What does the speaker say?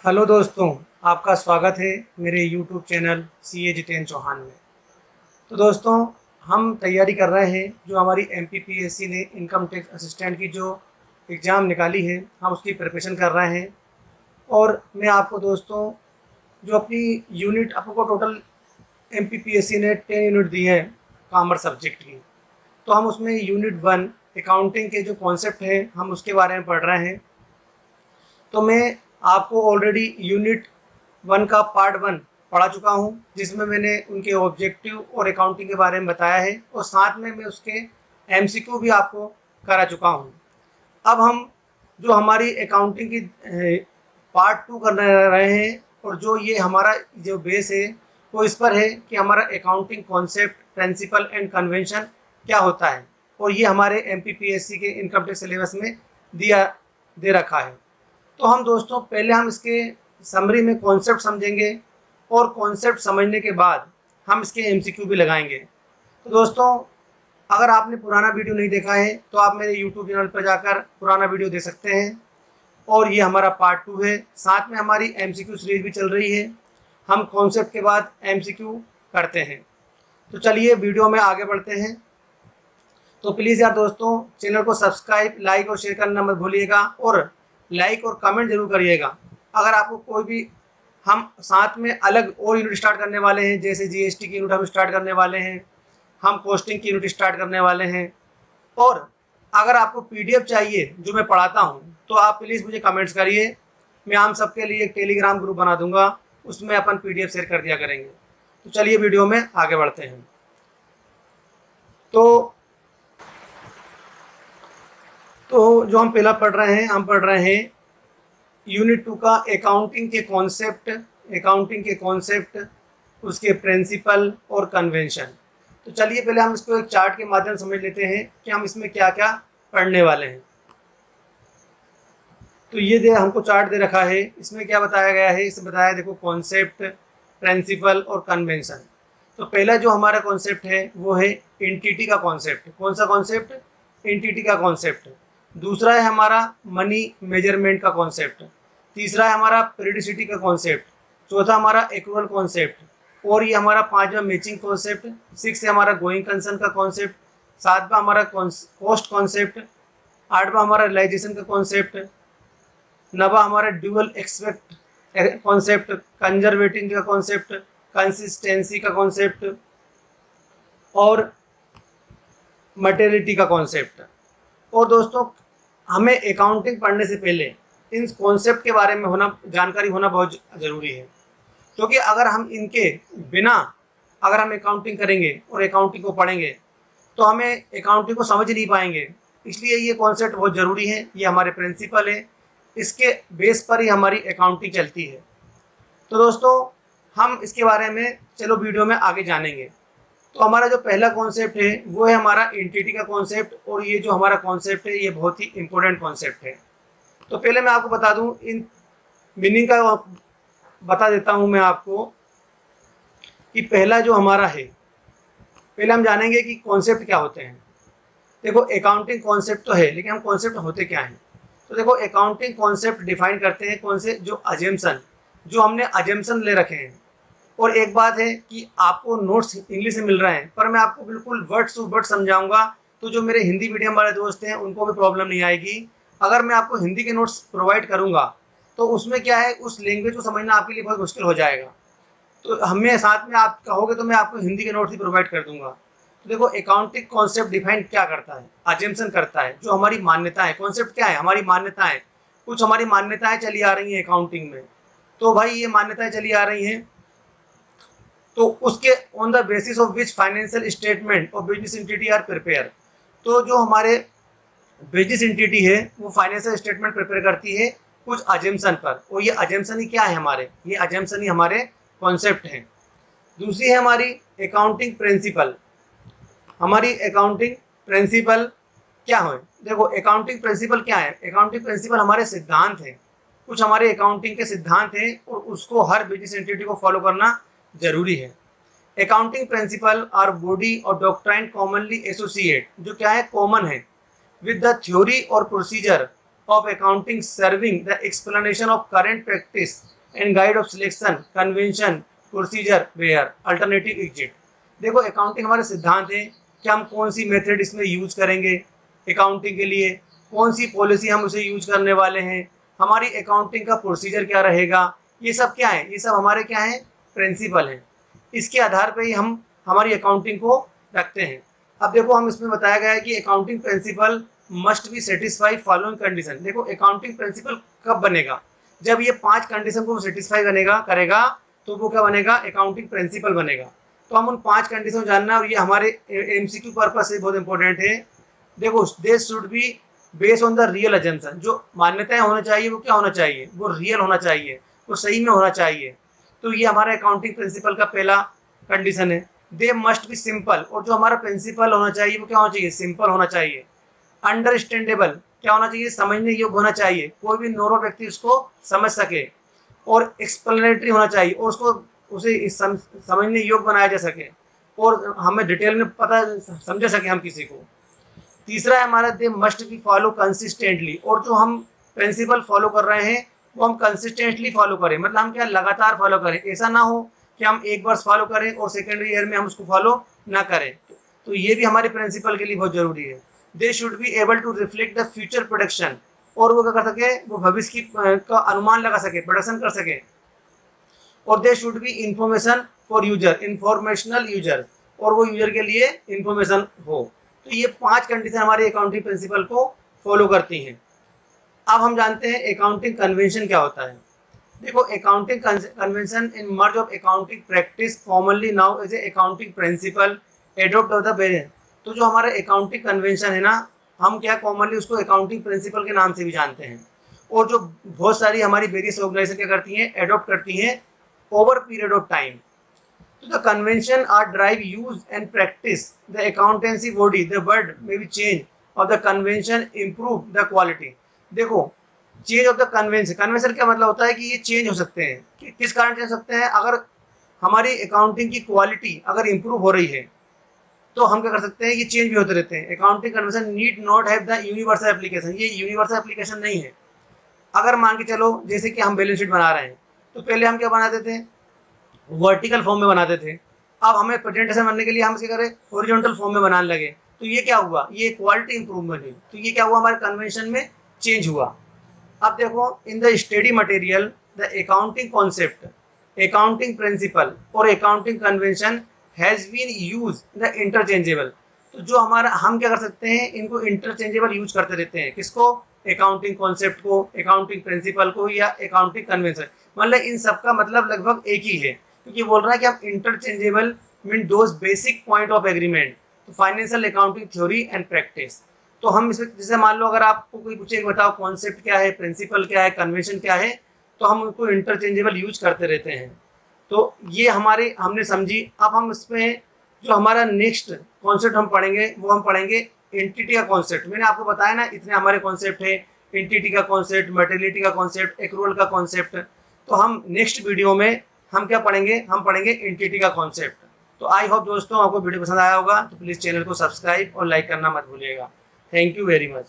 Hello दोस्तों, आपका स्वागत है मेरे YouTube channel CA Jitendra Chauhan में। तो दोस्तों, हम तैयारी कर रहे हैं जो हमारी MPPSC ने इनकम टैक्स असिस्टेंट की जो एग्ज़ाम निकाली है, हम उसकी प्रिपरेशन कर रहे हैं। और मैं आपको दोस्तों जो अपनी यूनिट आपको टोटल MPPSC ने 10 यूनिट दी है कॉमर्स सब्जेक्ट की। तो हम उसमें यूनिट 1 अकाउंटिंग के जो कॉन्सेप्ट हैं हम उसके बारे में पढ़ रहे हैं। तो मैं आपको ऑलरेडी यूनिट 1 का पार्ट 1 पढ़ा चुका हूँ, जिसमें मैंने उनके ऑब्जेक्टिव और अकाउंटिंग के बारे में बताया है और साथ में मैं उसके MCQ भी आपको करा चुका हूँ। अब हम जो हमारी अकाउंटिंग की पार्ट 2 कर रहे हैं और जो ये हमारा जो बेस है वो इस पर है कि हमारा accounting concept, principle and convention क्या होता है, और ये हमारे MPPSC के इनकम टैक्स सिलेबस में दिया दे रखा है। तो हम दोस्तों पहले हम इसके समरी में कॉन्सेप्ट समझेंगे और कॉन्सेप्ट समझने के बाद हम इसके MCQ भी लगाएंगे। तो दोस्तों, अगर आपने पुराना वीडियो नहीं देखा है तो आप मेरे यूट्यूब चैनल पर जाकर पुराना वीडियो देख सकते हैं। और ये हमारा पार्ट 2 है, साथ में हमारी MCQ सीरीज भी चल रही है। हम कॉन्सेप्ट के बाद MCQ करते हैं। तो चलिए वीडियो में आगे बढ़ते हैं। तो प्लीज़ यार दोस्तों, चैनल को सब्सक्राइब, लाइक और शेयर करना मत भूलिएगा और लाइक और कमेंट जरूर करिएगा। अगर आपको कोई भी, हम साथ में अलग और यूनिट स्टार्ट करने वाले हैं, जैसे GST की यूनिट हम स्टार्ट करने वाले हैं, हम कॉस्टिंग की यूनिट स्टार्ट करने वाले हैं। और अगर आपको PDF चाहिए जो मैं पढ़ाता हूँ तो आप प्लीज़ मुझे कमेंट्स करिए। मैं हम सबके लिए एक टेलीग्राम ग्रुप बना दूंगा, उसमें अपन PDF शेयर कर दिया करेंगे। तो चलिए वीडियो में आगे बढ़ते हैं। तो जो हम पहला पढ़ रहे हैं, हम पढ़ रहे हैं यूनिट 2 का अकाउंटिंग के कॉन्सेप्ट, उसके प्रिंसिपल और कन्वेंशन। तो चलिए पहले हम इसको एक चार्ट के माध्यम से समझ लेते हैं कि हम इसमें क्या क्या पढ़ने वाले हैं। तो ये दे हमको चार्ट दे रखा है, इसमें क्या बताया गया है, इसमें बताया देखो कॉन्सेप्ट, प्रिंसिपल और कन्वेंशन। तो पहला जो हमारा कॉन्सेप्ट है वो है एंटिटी का कॉन्सेप्ट। कौन सा कॉन्सेप्ट? एंटिटी का कॉन्सेप्ट। दूसरा है हमारा मनी मेजरमेंट का कॉन्सेप्ट। तीसरा है हमारा पीरियडिसिटी का कॉन्सेप्ट। चौथा हमारा एक्रूअल कॉन्सेप्ट। और ये हमारा पांचवा मैचिंग कॉन्सेप्ट। 6 है हमारा गोइंग कंसर्न का कॉन्सेप्ट। सातवां हमारा कॉस्ट कॉन्सेप्ट। आठवां हमारा रियलाइजेशन का कॉन्सेप्ट। नवा हमारा ड्यूअल एक्सपेक्ट कॉन्सेप्ट, कंजर्वेटिंग का कॉन्सेप्ट, कंसिस्टेंसी का कॉन्सेप्ट और मटेरियलिटी का कॉन्सेप्ट। और दोस्तों, हमें अकाउंटिंग पढ़ने से पहले इन कॉन्सेप्ट के बारे में जानकारी होना बहुत ज़रूरी है, क्योंकि अगर हम इनके बिना अगर हम अकाउंटिंग करेंगे और अकाउंटिंग को पढ़ेंगे तो हमें अकाउंटिंग को समझ नहीं पाएंगे। इसलिए ये कॉन्सेप्ट बहुत ज़रूरी है, ये हमारे प्रिंसिपल है, इसके बेस पर ही हमारी अकाउंटिंग चलती है। तो दोस्तों, हम इसके बारे में चलो वीडियो में आगे जानेंगे। तो हमारा जो पहला कॉन्सेप्ट है वो है हमारा एंटिटी का कॉन्सेप्ट, और ये जो हमारा कॉन्सेप्ट है ये बहुत ही इंपॉर्टेंट कॉन्सेप्ट है। तो पहले मैं आपको बता दूं, इन मीनिंग का बता देता हूं मैं आपको कि पहला जो हमारा है, पहले हम जानेंगे कि कॉन्सेप्ट क्या होते हैं। देखो, अकाउंटिंग कॉन्सेप्ट तो है, लेकिन हम कॉन्सेप्ट होते क्या हैं। तो देखो, अकाउंटिंग कॉन्सेप्ट डिफाइन करते हैं कौन से, जो अजम्पशन, जो हमने अजम्पशन ले रखे हैं। और एक बात है कि आपको नोट्स इंग्लिश में मिल रहे हैं, पर मैं आपको बिल्कुल वर्ड टू वर्ड समझाऊंगा, तो जो मेरे हिंदी मीडियम वाले दोस्त हैं उनको भी प्रॉब्लम नहीं आएगी। अगर मैं आपको हिंदी के नोट्स प्रोवाइड करूंगा तो उसमें क्या है, उस लैंग्वेज को समझना आपके लिए बहुत मुश्किल हो जाएगा। तो हमें साथ में आप कहोगे तो मैं आपको हिंदी के नोट्स ही प्रोवाइड कर दूंगा। तो देखो, अकाउंटिंग कॉन्सेप्ट डिफाइन क्या करता है, अजम्पशन करता है, जो हमारी मान्यता है। कॉन्सेप्ट क्या है? हमारी मान्यताएं। कुछ हमारी मान्यताएं चली आ रही हैं अकाउंटिंग में। तो भाई ये मान्यताएं चली आ रही हैं, तो उसके on the basis of which financial statement और बिजनेस एंटिटी आर प्रिपेयर। तो जो हमारे बिजनेस एंटिटी है वो फाइनेंशियल स्टेटमेंट प्रिपेयर करती है कुछ अजम्पशन पर, और ये अजम्पशन ही क्या है हमारे, ये अजम्पशन ही हमारे कॉन्सेप्ट हैं। दूसरी है हमारी अकाउंटिंग प्रिंसिपल। हमारी अकाउंटिंग प्रिंसिपल क्या है? देखो, अकाउंटिंग प्रिंसिपल क्या है? अकाउंटिंग प्रिंसिपल हमारे सिद्धांत हैं, कुछ हमारे अकाउंटिंग के सिद्धांत हैं, और उसको हर बिजनेस एंटिटी को फॉलो करना जरूरी है। अकाउंटिंग प्रिंसिपल आर बॉडी और डॉक्ट्राइन कॉमनली एसोसिएट, जो क्या है, कॉमन है विद द थ्योरी और procedure of accounting serving the explanation of current practice and guide of selection, convention, procedure where alternative exit। देखो अकाउंटिंग हमारे सिद्धांत है कि हम कौन सी मेथड इसमें यूज करेंगे अकाउंटिंग के लिए, कौन सी पॉलिसी हम उसे यूज करने वाले हैं, हमारी अकाउंटिंग का प्रोसीजर क्या रहेगा, ये सब क्या है, ये सब हमारे क्या है, प्रिंसिपल हैं। इसके आधार पर ही हम हमारी अकाउंटिंग को रखते हैं। अब देखो हम इसमें बताया गया है कि accounting principle must be satisfy following condition. देखो अकाउंटिंग प्रिंसिपल कब बनेगा, जब ये 5 कंडीशन को सेटिस्फाई करेगा तो वो क्या बनेगा, अकाउंटिंग प्रिंसिपल बनेगा। तो हम उन 5 कंडीशन जानना, और ये हमारे एमसीक्यू पर्पस से बहुत इंपॉर्टेंट है। देखो दे should be based on the real assumption, जो मान्यताएं होना चाहिए वो क्या होना चाहिए, वो रियल होना चाहिए, वो सही में होना चाहिए। तो ये हमारे अकाउंटिंग प्रिंसिपल का पहला कंडीशन है। दे मस्ट बी सिंपल, और जो हमारा प्रिंसिपल होना चाहिए वो क्या होना चाहिए, सिंपल होना चाहिए। अंडरस्टैंडेबल, क्या होना चाहिए, समझने योग्य होना चाहिए, कोई भी नॉर्मल व्यक्ति उसको समझ सके। और एक्सप्लेनेटरी होना चाहिए, और उसको उसे समझने योग्य बनाया जा सके, और हमें डिटेल में पता समझा सके हम किसी को। तीसरा है हमारा they must be follow consistently, और जो हम प्रिंसिपल फॉलो कर रहे हैं वो हम कंसिस्टेंटली फॉलो करें, मतलब हम क्या लगातार फॉलो करें। ऐसा ना हो कि हम एक वर्ष फॉलो करें और सेकेंडरी ईयर में हम उसको फॉलो ना करें। तो ये भी हमारे प्रिंसिपल के लिए बहुत जरूरी है। They should be able to reflect the future production, और वो क्या कर सके, वो भविष्य की का अनुमान लगा सके, प्रोडक्शन कर सके। और दे should B information for user, informational user, और वो यूजर के लिए इंफॉर्मेशन हो। तो ये 5 कंडीशन हमारे अकाउंटिंग प्रिंसिपल को फॉलो करती हैं। अब हम जानते हैं अकाउंटिंग कन्वेंशन क्या होता है। देखो accounting convention in merge of accounting practice formally now as a accounting principle adopt of the parent. तो जो हमारा अकाउंटिंग कन्वेंशन है ना, हम क्या कॉमनली उसको अकाउंटिंग प्रिंसिपल के नाम से भी जानते हैं। और जो बहुत सारी हमारी वेरियस ऑर्गेनाइजेशन क्या करती हैं, एडॉप्ट करती हैं ओवर पीरियड ऑफ टाइम। तो the convention are drive use and practice the accountancy body, the word may be change of the convention improve the quality. देखो change of the convention, convention क्या मतलब होता है कि ये चेंज हो सकते हैं, कि किस कारण चेंज हो सकते हैं, अगर हमारी अकाउंटिंग की क्वालिटी अगर इंप्रूव हो रही है तो हम क्या कर सकते हैं, ये चेंज भी होते रहते हैं। Accounting convention need not have the universal application, ये यूनिवर्सल एप्लीकेशन नहीं है। अगर मान के चलो जैसे कि हम बैलेंस शीट बना रहे हैं, तो पहले हम क्या बनाते थे, वर्टिकल फॉर्म में बनाते थे। अब हमें प्रेजेंटेशन बनने के लिए हम क्या करें, हॉरिजॉन्टल फॉर्म में बनाने लगे। तो ये क्या हुआ, ये क्वालिटी इंप्रूवमेंट है। तो ये क्या हुआ, हमारे कन्वेंशन में चेंज हुआ। अब देखो in the study material the accounting concept, accounting principle और accounting convention has been use the interchangeable. तो जो हमारा हम क्या कर सकते हैं, इनको इंटरचेंजेबल यूज करते रहते हैं। किसको, अकाउंटिंग कॉन्सेप्ट को, अकाउंटिंग प्रिंसिपल को, या अकाउंटिंग कन्वेंशन। मतलब इन सबका मतलब लगभग एक ही है, क्योंकि बोल रहा है कि हम interchangeable mean those basic point of agreement तो financial accounting theory and practice. तो हम इसमें जैसे मान लो अगर आपको कोई पूछे बताओ कॉन्सेप्ट क्या है, प्रिंसिपल क्या है, कन्वेंशन क्या है, तो हम उनको इंटरचेंजेबल यूज करते रहते हैं। तो ये हमारे हमने समझी। अब हम इसमें जो हमारा नेक्स्ट कॉन्सेप्ट हम पढ़ेंगे वो हम पढ़ेंगे एंटिटी का कॉन्सेप्ट। मैंने आपको बताया ना इतने हमारे कॉन्सेप्ट है, एंटिटी का कॉन्सेप्ट, मटेरियलिटी का कॉन्सेप्ट, एक्रूअल का कॉन्सेप्ट। तो हम नेक्स्ट वीडियो में हम क्या पढ़ेंगे, हम पढ़ेंगे एंटिटी का कॉन्सेप्ट। तो आई होप दोस्तों आपको वीडियो पसंद आया होगा, तो प्लीज़ चैनल को सब्सक्राइब और लाइक करना मत भूलिएगा। Thank you very much.